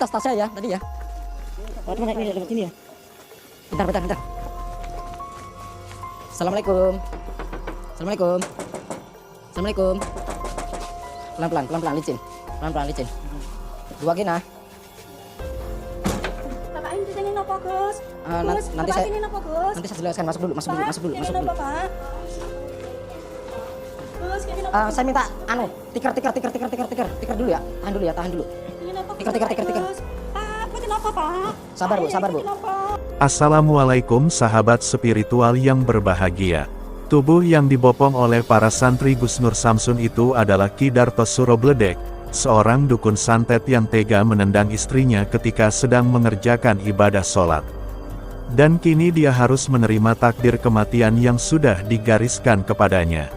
tas-tasnya ya tadi ya. Oh, mana ini lewat sini ya. Bentar. Assalamualaikum. Pelan-pelan licin. Dua kina. Bapak ini ditanya apa, Gus? Nanti Bapak ini apa, Gus? saya jelaskan. Masuk dulu. Gus, ini apa? Saya minta tiker dulu ya. Tahan dulu. Ini apa, Gus? Tiker. Pak, kenapa, Pak? Sabar, Bu. Assalamualaikum sahabat spiritual yang berbahagia. Tubuh yang dibopong oleh para santri Gus Nur Samsun itu adalah Ki Darto Surobledek, seorang dukun santet yang tega menendang istrinya ketika sedang mengerjakan ibadah sholat. Dan kini dia harus menerima takdir kematian yang sudah digariskan kepadanya.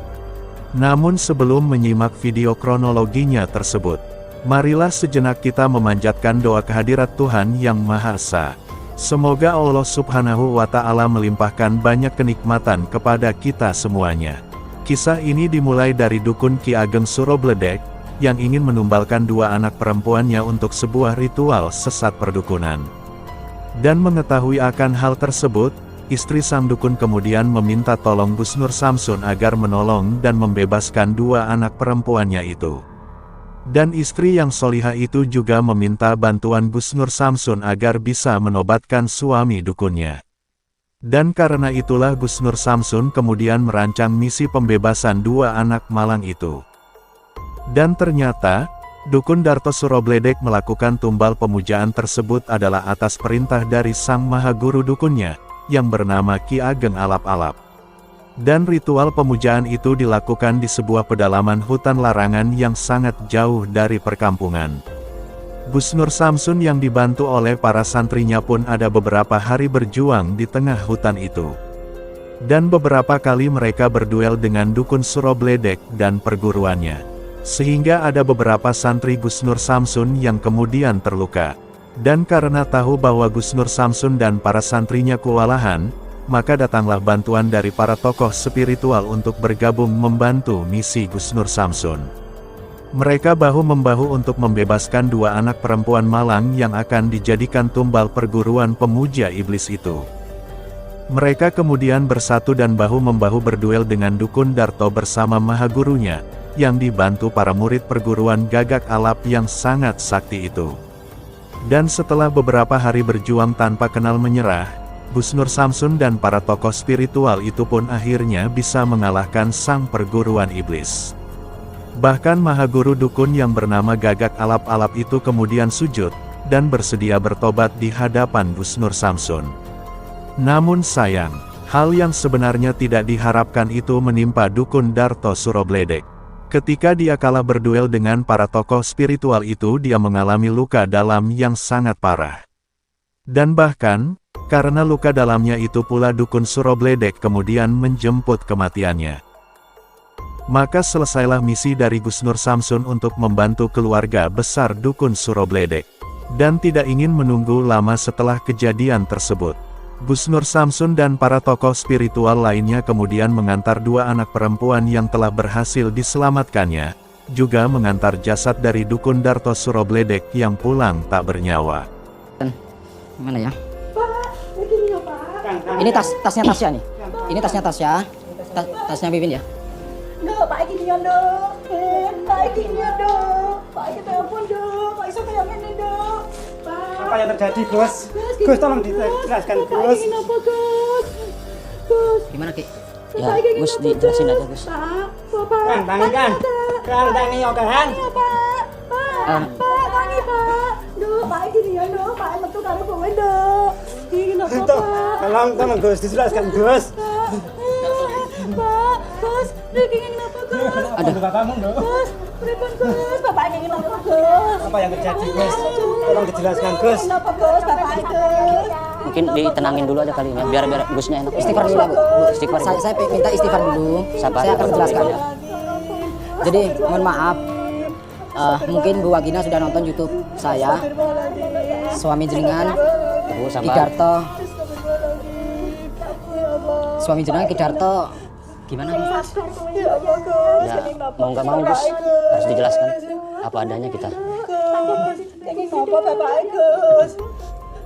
Namun sebelum menyimak video kronologinya tersebut, marilah sejenak kita memanjatkan doa kehadirat Tuhan Yang Maha Esa. Semoga Allah Subhanahu wa Ta'ala melimpahkan banyak kenikmatan kepada kita semuanya. Kisah ini dimulai dari dukun Ki Ageng Surobledek, yang ingin menumbalkan dua anak perempuannya untuk sebuah ritual sesat perdukunan. Dan mengetahui akan hal tersebut, istri sang dukun kemudian meminta tolong Gus Nur Samsun agar menolong dan membebaskan dua anak perempuannya itu. Dan istri yang solihah itu juga meminta bantuan Gus Nur Samsun agar bisa menobatkan suami dukunnya. Dan karena itulah Gus Nur Samsun kemudian merancang misi pembebasan dua anak malang itu. Dan ternyata, dukun Darto Surobledek melakukan tumbal pemujaan tersebut adalah atas perintah dari sang maha guru dukunnya, yang bernama Ki Ageng Alap-Alap. Dan ritual pemujaan itu dilakukan di sebuah pedalaman hutan larangan yang sangat jauh dari perkampungan. Gus Nur Samsun yang dibantu oleh para santrinya pun ada beberapa hari berjuang di tengah hutan itu. Dan beberapa kali mereka berduel dengan dukun Surobledek dan perguruannya. Sehingga ada beberapa santri Gus Nur Samsun yang kemudian terluka. Dan karena tahu bahwa Gus Nur Samsun dan para santrinya kewalahan, maka datanglah bantuan dari para tokoh spiritual untuk bergabung membantu misi Gus Nur Samsun. Mereka bahu-membahu untuk membebaskan dua anak perempuan malang yang akan dijadikan tumbal perguruan pemuja iblis itu. Mereka kemudian bersatu dan bahu-membahu berduel dengan dukun Darto bersama maha gurunya, yang dibantu para murid perguruan Gagak Alap yang sangat sakti itu. Dan setelah beberapa hari berjuang tanpa kenal menyerah, Gus Nur Samsun dan para tokoh spiritual itu pun akhirnya bisa mengalahkan sang perguruan iblis. Bahkan maha guru dukun yang bernama Gagak Alap-Alap itu kemudian sujud, dan bersedia bertobat di hadapan Gus Nur Samsun. Namun sayang, hal yang sebenarnya tidak diharapkan itu menimpa dukun Darto Surobledek. Ketika dia kalah berduel dengan para tokoh spiritual itu, dia mengalami luka dalam yang sangat parah. Dan bahkan, karena luka dalamnya itu pula dukun Surobledek kemudian menjemput kematiannya. Maka selesailah misi dari Gus Nur Samsun untuk membantu keluarga besar dukun Surobledek. Dan tidak ingin menunggu lama setelah kejadian tersebut, Gus Nur Samsun dan para tokoh spiritual lainnya kemudian mengantar dua anak perempuan yang telah berhasil diselamatkannya, juga mengantar jasad dari dukun Darto Surobledek yang pulang tak bernyawa. Mana ya? Begini ya, Pak. Ini tasnya Tasya nih. Ini tasnya Tasya. Tasnya Bibin ya. Duh, Pak gini ya, duh. Pak gini ya, duh. Pak kita ampun, duh. Pak iso kayak gini, duh. Pak. Apa yang terjadi, Gus? Gus, tolong dijelaskan, Pak Gus. ingin apa, Gus? Gus. Gimana, Ki? Pak Ya, ingin Gus apa, dijelasin aja, Gus. Pak, Pak. Kan, tangi kan. Kan, tangi ya kan. Iya, Pak. Pak, tangi, Pak. Duh, Pak gini ya, duh. Pak metu karo kowe, duh. Ingin apa, Tuh, Pak? tolong Gus, dijelaskan, Gus. Pak, Gus, ingin apa, Gus? Ada bapakmu, Gus. Gus, pripun, Gus? Bapak ingin apa, Gus? Apa yang terjadi, Gus? Tolong dijelaskan, Gus. Ingin apa, Gus? Bapak Gus. Mungkin ditenangin dulu aja kali ya, biar Gusnya enak. Istighfar dulu, Bu. Istighfar. Saya minta istighfar dulu. Saya akan menjelaskan. Jadi, mohon maaf. Mungkin Bu Wagina sudah nonton YouTube saya, suami jenengan, Ki Darto. Suami jenengan Ki Darto, gimana? Ya, Ya, mau nggak mau Gus, harus dijelaskan apa adanya kita. Gus, kenging apa bapake Gus?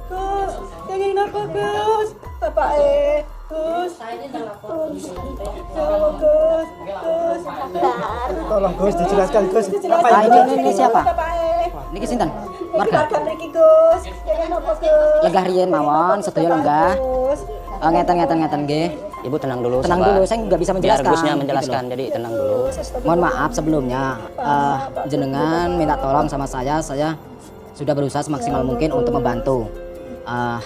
Gus, kenging apa Gus? Bapake Gus. Jawab Gus. Gus. Tolong Gus dijelaskan Gus. Ah, ini siapa? Bapake. Niki sinten? Warga Warga. mriki Gus. Kenging apa Gus? Lenggah riyen mawon, sedaya lenggah. Gus. Ngeten nggih. Ibu tenang dulu. Tenang sabar. dulu, saya nggak bisa menjelaskan. Biar Gusnya gitu menjelaskan, loh. jadi tenang dulu. Mohon maaf sebelumnya, jenengan minta tolong sama saya sudah berusaha semaksimal mungkin untuk membantu.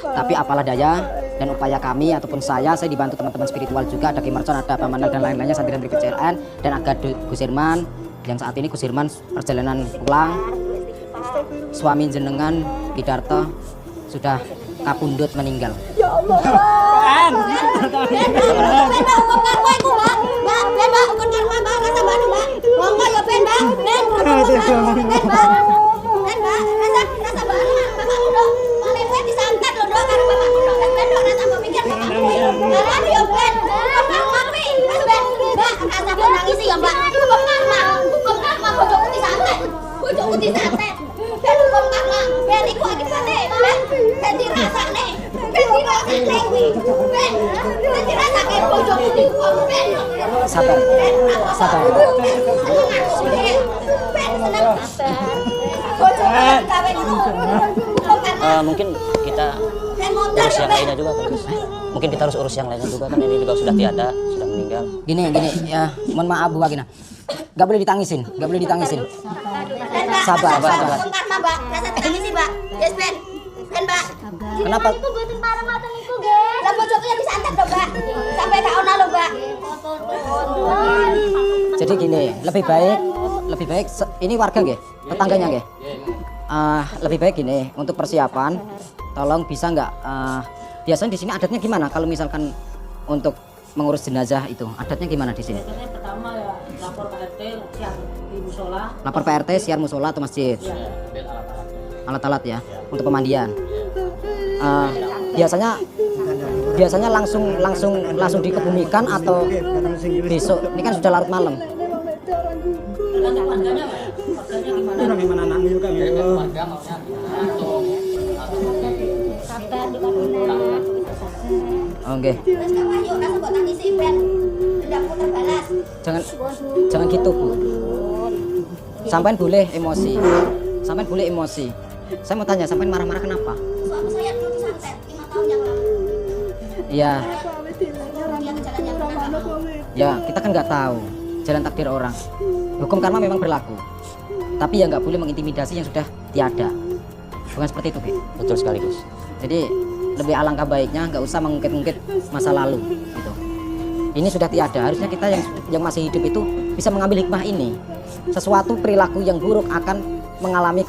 Tapi apalah daya dan upaya kami ataupun saya dibantu teman-teman spiritual juga, ada Ki Mercon, ada Pamandan dan lain-lainnya, santriwan berikut CLN dan ada Gus Irman, yang saat ini Gus Irman perjalanan pulang. Suami jenengan Ki Darto sudah kapundhut meninggal. Ya Allah. Sabar, sabar. Mungkin kita urus yang lainnya juga kan, Gus. Mungkin kita harus urus yang lainnya juga kan, ini juga sudah tiada, sudah meninggal. Gini ya, mohon maaf Bu Wagina. Gak boleh ditangisin, gak boleh ditangisin. Sabar, sabar. Kenapa? Lah bojoknya disantet dong, Mbak. Sampai tak ono lho, Mbak. Jadi gini, lebih baik ini warga nggih, tetangganya nggih. Lebih baik gini, untuk persiapan tolong bisa nggak biasanya di sini adatnya gimana kalau misalkan untuk mengurus jenazah itu? Adatnya gimana di sini? Pertama ya lapor ke RT, siap di musola. Lapor Pak RT, siar musola atau masjid? Alat-alat ya untuk pemandian. Biasanya langsung dikebumikan atau besok? Ini kan sudah larut malam. Tergantung warganya, Pak. Warganya gimana? Gimana anakmu juga Oke. Terus Kak Wahyu rasa mbok tangisi ben dendamku terbalas. Jangan gitu Bu. Sampai boleh emosi. Saya mau tanya, sampai marah-marah kenapa? Suami saya dulu disantet 5 tahun yang lalu. Iya, Dia ke jalan yang benar. ya kita kan nggak tahu jalan takdir orang. Hukum karma memang berlaku. Tapi ya nggak boleh mengintimidasi yang sudah tiada. Bukan seperti itu, Ki. Betul sekali, Gus. Jadi lebih alangkah baiknya nggak usah mengungkit-ungkit masa lalu gitu. Ini sudah tiada, harusnya kita yang masih hidup itu bisa mengambil hikmah ini. Sesuatu perilaku yang buruk akan mengalami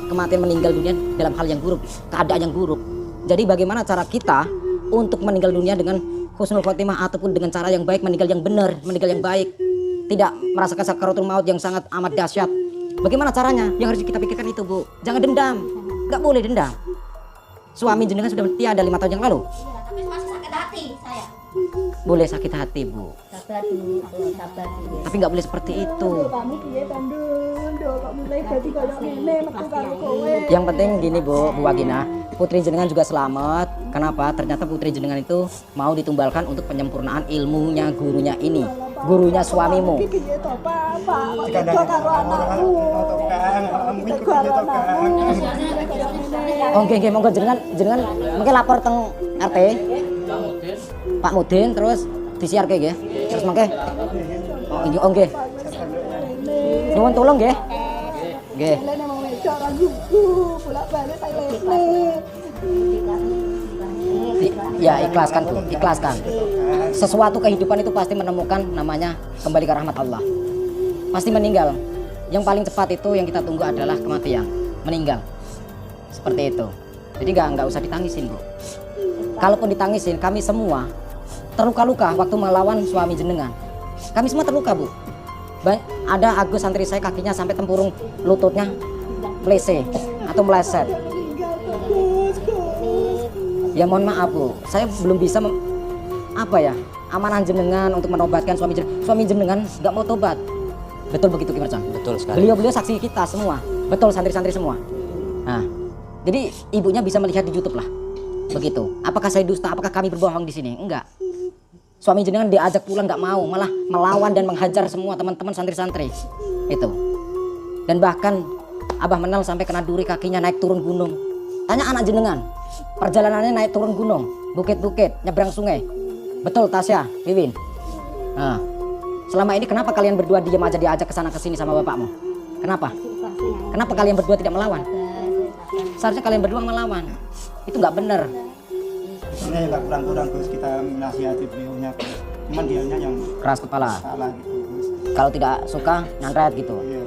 kematian, meninggal dunia dalam hal yang buruk, keadaan yang buruk. Jadi bagaimana cara kita untuk meninggal dunia dengan husnul khotimah ataupun dengan cara yang baik, meninggal yang benar, meninggal yang baik, tidak merasakan sakaratul maut yang sangat amat dahsyat. Bagaimana caranya? Yang harus kita pikirkan itu, Bu. Jangan dendam, nggak boleh dendam. Suami jenengan sudah tiada 5 tahun yang lalu. Iya, tapi masih sakit hati saya. Boleh sakit hati, Bu, Sabar dulu, sabar dulu. tapi nggak boleh seperti itu. Kamu piye Bandung? Nduk kok mulai dadi koyo ngene metu karo kowe. Yang penting gini Bu Wagina, putri jenengan juga selamat. Kenapa? Ternyata putri jenengan itu mau ditumbalkan untuk penyempurnaan ilmunya gurunya ini, gurunya suamimu. Iki piye to, Pak? Pak, kok tega karo anakku. Tega karo anakku. Oke, monggo jenengan mungkin lapor teng RT. Pak Mudin terus disiarke nggih. Terus mangke. Oh, ini oke. Nyuwun tulung nggih. Nggih. Lene mau wedok ra gugu, bolak-balik saya lele. Ya ikhlaskan Bu, ikhlaskan. Sesuatu kehidupan itu pasti menemukan namanya kembali ke rahmat Allah. Pasti meninggal. Yang paling cepat itu yang kita tunggu adalah kematian, meninggal. Seperti itu. Jadi nggak usah ditangisin Bu. Kalaupun ditangisin, kami semua terluka-luka waktu melawan suami jenengan. Kami semua terluka Bu. Ada Agus santri saya kakinya sampai tempurung lututnya plese atau meleset. Ya mohon maaf Bu, saya belum bisa amanah jenengan untuk menobatkan suami jenengan nggak mau tobat. Betul begitu Ki Mercon? Betul sekali. Beliau saksi kita semua. Betul, santri-santri semua. Nah, jadi ibunya bisa melihat di YouTube lah. Begitu. Apakah saya dusta? Apakah kami berbohong di sini? Enggak. Suami jenengan diajak pulang nggak mau, malah melawan dan menghajar semua teman-teman santri-santri. Itu. Dan bahkan Abah Menal sampai kena duri kakinya naik turun gunung. Tanya anak jenengan, perjalanannya naik turun gunung, bukit-bukit, nyebrang sungai. Betul Tasya, Wiwin. Nah, selama ini kenapa kalian berdua diam aja diajak ke sana ke sini sama bapakmu? Kenapa? Kenapa kalian berdua tidak melawan? Seharusnya kalian berdua melawan. Itu nggak benar. Ini nggak kurang-kurang Gus, kita menasihati beliaunya, cuman dianya yang Keras kepala. salah gitu Gus. Kalau tidak suka nyantet gitu. Iya.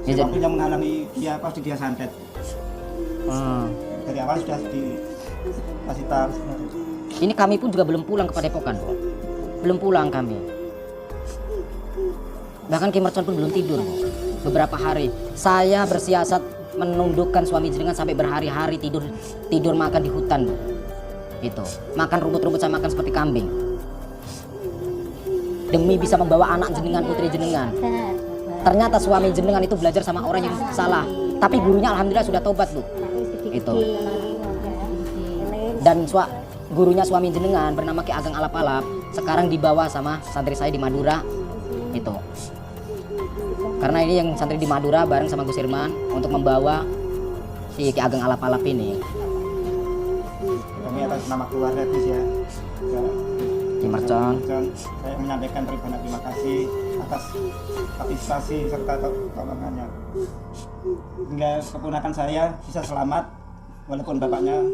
Ya, Siapapun yang menghalangi dia pasti dia santet. Dari awal sudah dikasih tahu. Ini kami pun juga belum pulang ke Padepokan, Bu. Belum pulang kami. Bahkan Ki Mercon pun belum tidur, Bu. Beberapa hari saya bersiasat menundukkan suami jenengan sampai berhari-hari tidur makan di hutan, Bu. Itu makan rumput-rumput, saya makan seperti kambing demi bisa membawa anak jenengan, putri jenengan. Ternyata suami jenengan itu belajar sama orang yang salah, tapi gurunya alhamdulillah sudah tobat, Bu. Itu. Dan gurunya suami jenengan bernama Ki Ageng Alap-Alap sekarang dibawa sama santri saya di Madura. Itu. Karena ini yang santri di Madura bareng sama Gus Irman untuk membawa si Ki Ageng Alap-Alap ini. Kami atas nama keluarga Gus ya. Ki Mercon. Saya menyampaikan ribuan terima kasih atas partisipasi serta tolongannya. Hingga keponakan saya bisa selamat walaupun bapaknya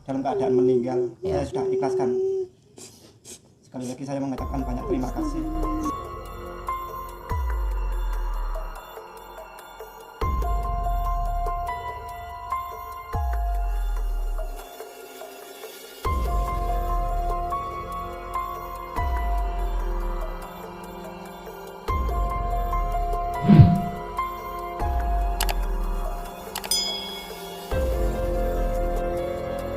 dalam keadaan meninggal. Saya sudah ikhlaskan. Sekali lagi saya mengucapkan banyak terima kasih.